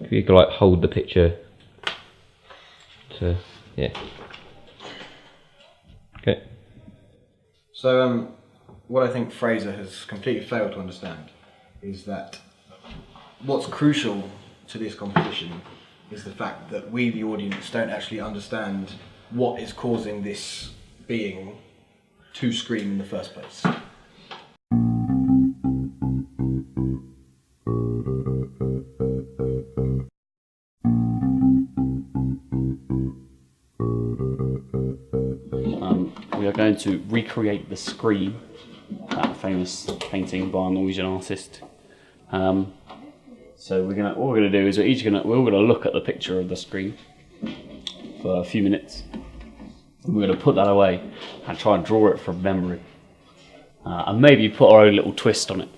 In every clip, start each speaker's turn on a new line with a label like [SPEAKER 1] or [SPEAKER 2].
[SPEAKER 1] If you could like hold the picture to, yeah. Okay.
[SPEAKER 2] So what I think Fraser has completely failed to understand is that what's crucial to this competition is the fact that we, the audience, don't actually understand what is causing this being to scream in the first place.
[SPEAKER 3] We are going to recreate the scream, that famous painting by a Norwegian artist. So what we're gonna do is we're all gonna look at the picture of the scream for a few minutes. We're gonna put that away and try and draw it from memory, and maybe put our own little twist on it.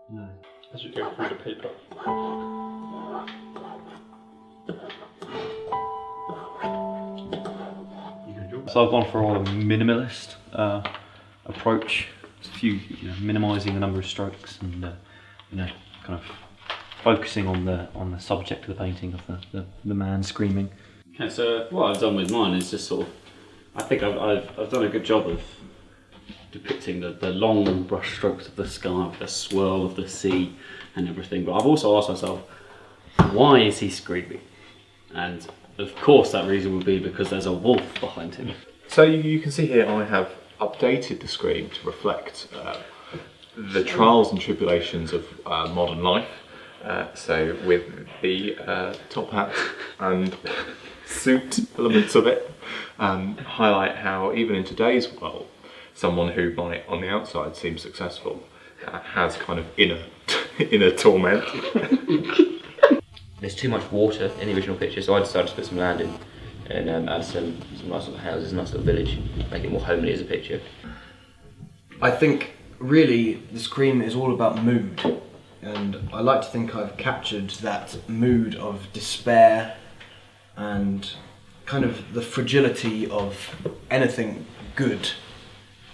[SPEAKER 4] No. As you go through the paper. So I've gone for a minimalist approach, a few, minimising the number of strokes and kind of focusing on the subject of the painting of the man screaming.
[SPEAKER 3] Okay, so what I've done with mine is just sort of, I think I've done a good job of depicting the long brush strokes of the sky, the swirl of the sea and everything, but I've also asked myself, why is he screaming? And of course that reason would be because there's a wolf behind him.
[SPEAKER 4] So you can see here I have updated the scream to reflect the trials and tribulations of modern life. So with the top hat and suit elements of it, highlight how even in today's world, someone who might on the outside seem successful has kind of inner torment.
[SPEAKER 1] There's too much water in the original picture, so I decided to put some land in and add some nice little houses, nice little village, make it more homely as a picture.
[SPEAKER 2] I think really the scream is all about mood, and I like to think I've captured that mood of despair and kind of the fragility of anything good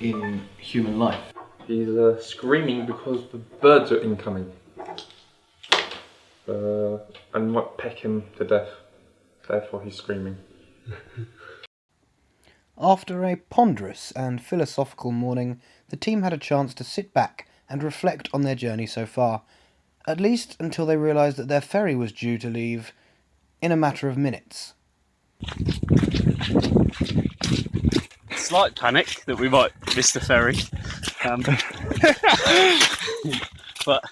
[SPEAKER 2] in human life.
[SPEAKER 4] He's screaming because the birds are incoming and might peck him to death. Therefore he's screaming.
[SPEAKER 5] After a ponderous and philosophical morning, the team had a chance to sit back and reflect on their journey so far, at least until they realised that their ferry was due to leave in a matter of minutes.
[SPEAKER 3] Slight panic that we might miss the ferry, but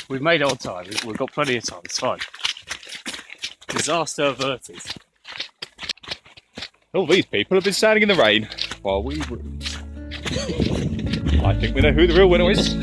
[SPEAKER 3] we've made our time. We've got plenty of time. It's fine. Disaster averted.
[SPEAKER 4] All these people have been standing in the rain while we roomed. I think we know who the real winner is.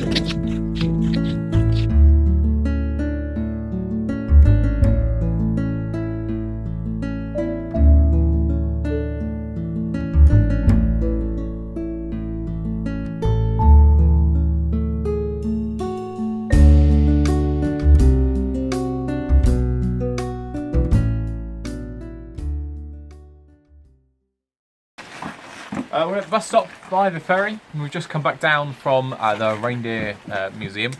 [SPEAKER 4] We're at the bus stop by the ferry, and we've just come back down from the reindeer museum,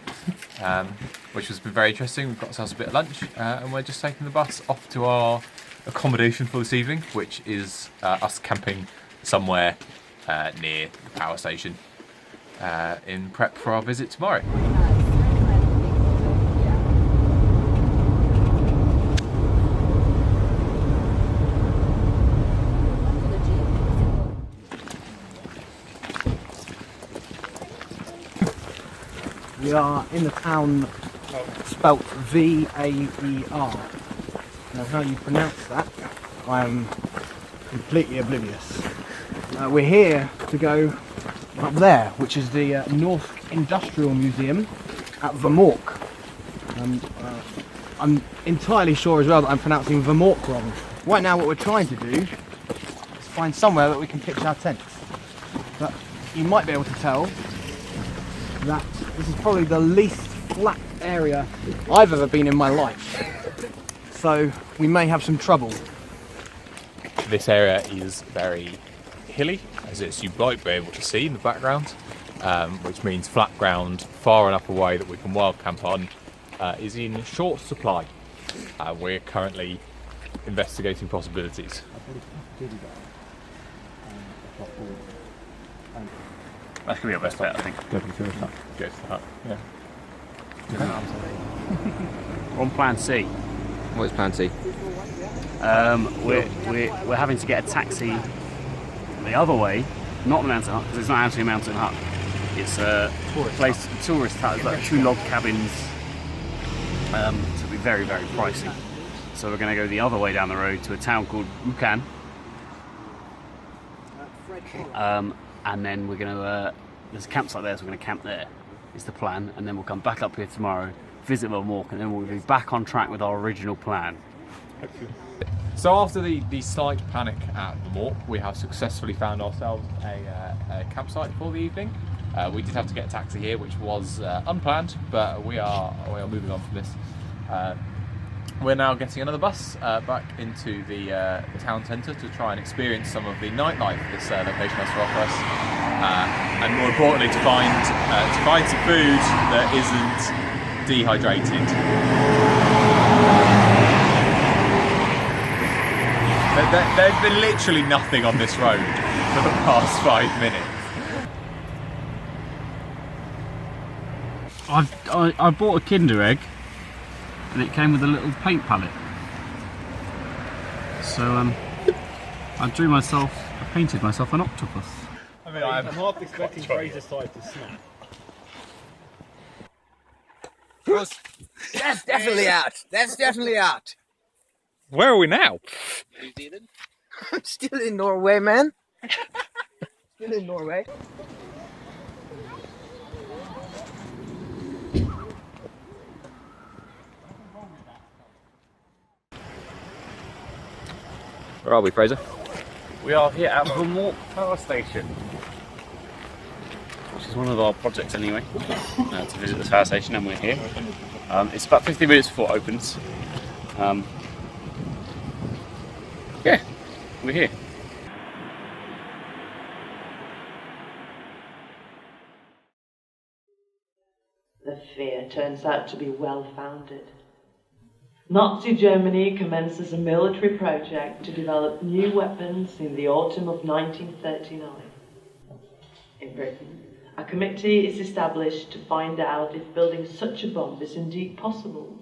[SPEAKER 4] which has been very interesting. We've got ourselves a bit of lunch, and we're just taking the bus off to our accommodation for this evening, which is us camping somewhere near the power station in prep for our visit tomorrow.
[SPEAKER 5] We are in the town spelt V-A-E-R. Now how you pronounce that, I am completely oblivious. We're here to go up there, which is the Norsk Industrial Museum at Vemork. I'm entirely sure as well that I'm pronouncing Vemork wrong. Right now what we're trying to do is find somewhere that we can pitch our tents. But you might be able to tell that this is probably the least flat area I've ever been in my life. So we may have some trouble.
[SPEAKER 4] This area is very hilly, as you might be able to see in the background, which means flat ground far enough away that we can wild camp on is in short supply. We're currently investigating possibilities.
[SPEAKER 3] That's going to be our best bet, I think.
[SPEAKER 4] Go to the hut. Yeah.
[SPEAKER 3] We're on plan C.
[SPEAKER 1] What is plan C?
[SPEAKER 3] We're having to get a taxi the other way, not the mountain hut, because it's not actually a mountain hut. It's a tourist hut. It's like 2 log cabins. So it'll be very, very pricey. So we're going to go the other way down the road to a town called Mogen. And then we're going to, there's a campsite there, so we're going to camp there, is the plan. And then we'll come back up here tomorrow, visit the walk, and then we'll be back on track with our original plan.
[SPEAKER 4] So after the slight panic at the walk, we have successfully found ourselves a campsite for the evening. We did have to get a taxi here, which was unplanned, but we are moving on from this. We're now getting another bus back into the town centre to try and experience some of the nightlife this location has to offer us, and more importantly, to find some food that isn't dehydrated. There's been literally nothing on this road for the past 5 minutes.
[SPEAKER 3] I bought a Kinder Egg, and it came with a little paint palette. So I painted myself an octopus.
[SPEAKER 4] I mean, I'm
[SPEAKER 3] half expecting Fraser's side to snap.
[SPEAKER 5] That's definitely out. That's definitely out.
[SPEAKER 4] Where are we now?
[SPEAKER 1] New Zealand?
[SPEAKER 5] I'm still in Norway, man. Still in Norway.
[SPEAKER 1] Where are we, Fraser?
[SPEAKER 3] We are here at the Mork Power Station, which is one of our projects anyway, to visit the power station, and we're here. It's about 50 minutes before it opens. Yeah, we're here.
[SPEAKER 6] The fear turns out to be well-founded. Nazi Germany commences a military project to develop new weapons in the autumn of 1939. In Britain, a committee is established to find out if building such a bomb is indeed possible.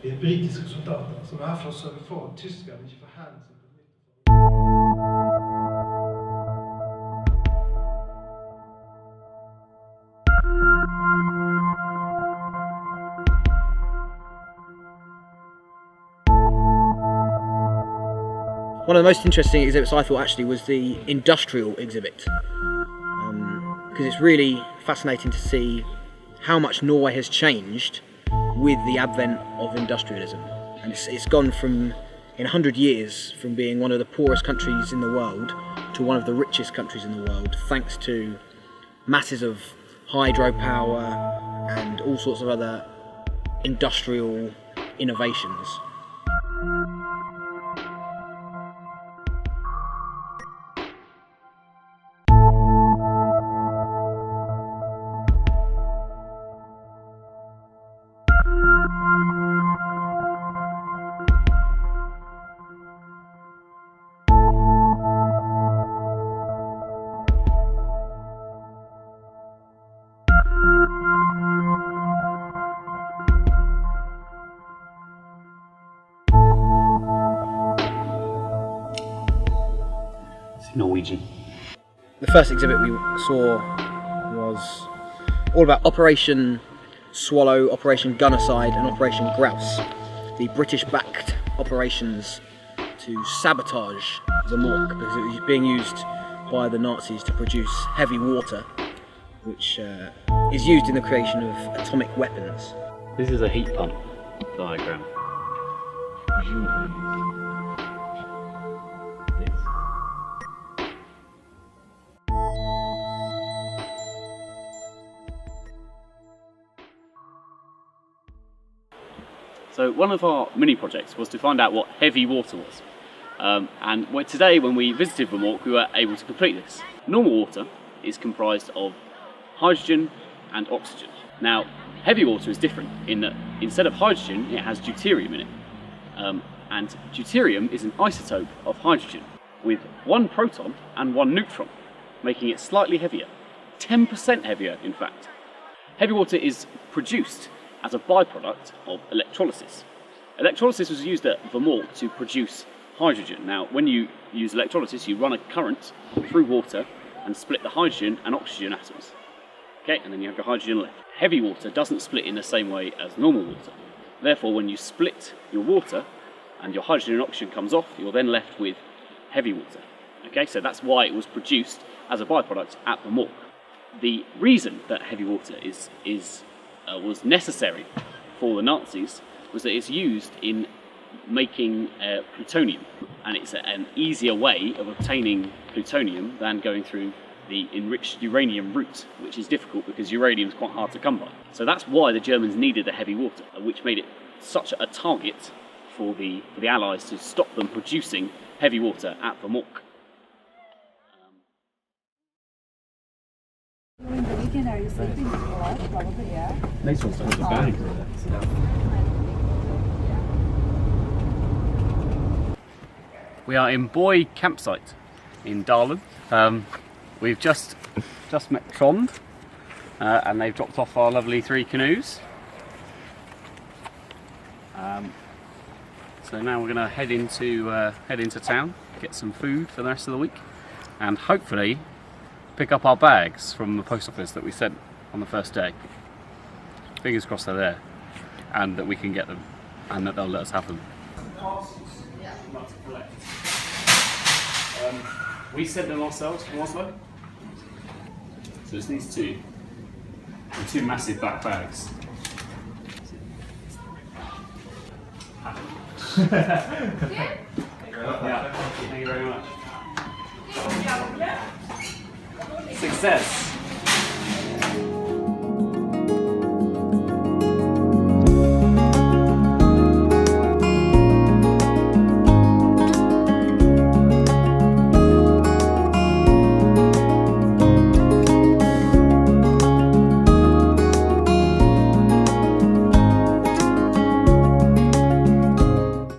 [SPEAKER 7] Det är brittiska soldater som är här för att sörja för att tyskarna inte får hand.
[SPEAKER 5] One of the most interesting exhibits I thought actually was the industrial exhibit, because it's really fascinating to see how much Norway has changed with the advent of industrialism. And it's gone from, in 100 years, from being one of the poorest countries in the world to one of the richest countries in the world, thanks to masses of hydropower and all sorts of other industrial innovations.
[SPEAKER 3] Norwegian.
[SPEAKER 5] The first exhibit we saw was all about Operation Swallow, Operation Gunnerside and Operation Grouse, the British-backed operations to sabotage the Mork because it was being used by the Nazis to produce heavy water, which is used in the creation of atomic weapons.
[SPEAKER 3] This is a heat pump diagram. So one of our mini projects was to find out what heavy water was. Today when we visited Vermork we were able to complete this. Normal water is comprised of hydrogen and oxygen. Now heavy water is different in that instead of hydrogen it has deuterium in it. And deuterium is an isotope of hydrogen with 1 proton and 1 neutron, making it slightly heavier, 10% heavier in fact. Heavy water is produced as a byproduct of electrolysis. Electrolysis was used at Vermork to produce hydrogen. Now, when you use electrolysis, you run a current through water and split the hydrogen and oxygen atoms. Okay, and then you have your hydrogen left. Heavy water doesn't split in the same way as normal water. Therefore, when you split your water and your hydrogen and oxygen comes off, you're then left with heavy water. Okay, so that's why it was produced as a byproduct at Vermork. The reason that heavy water was necessary for the Nazis was that it's used in making plutonium, and it's an easier way of obtaining plutonium than going through the enriched uranium route, which is difficult because uranium is quite hard to come by. So that's why the Germans needed the heavy water, which made it such a target for the Allies to stop them producing heavy water at Vermork.
[SPEAKER 8] During the weekend, are you sleeping a lot? Probably, yeah.
[SPEAKER 3] Next one's the bag. We are in Boy campsite in Dalen. We've just met Trond, and they've dropped off our lovely 3 canoes. So now we're going to head into town, get some food for the rest of the week, and hopefully pick up our bags from the post office that we sent on the first day. Fingers crossed they're there, and that we can get them, and that they'll let us have them. We sent them ourselves from Oslo. So it's these 2, and 2 massive back bags. Yeah, thank you very much. Success!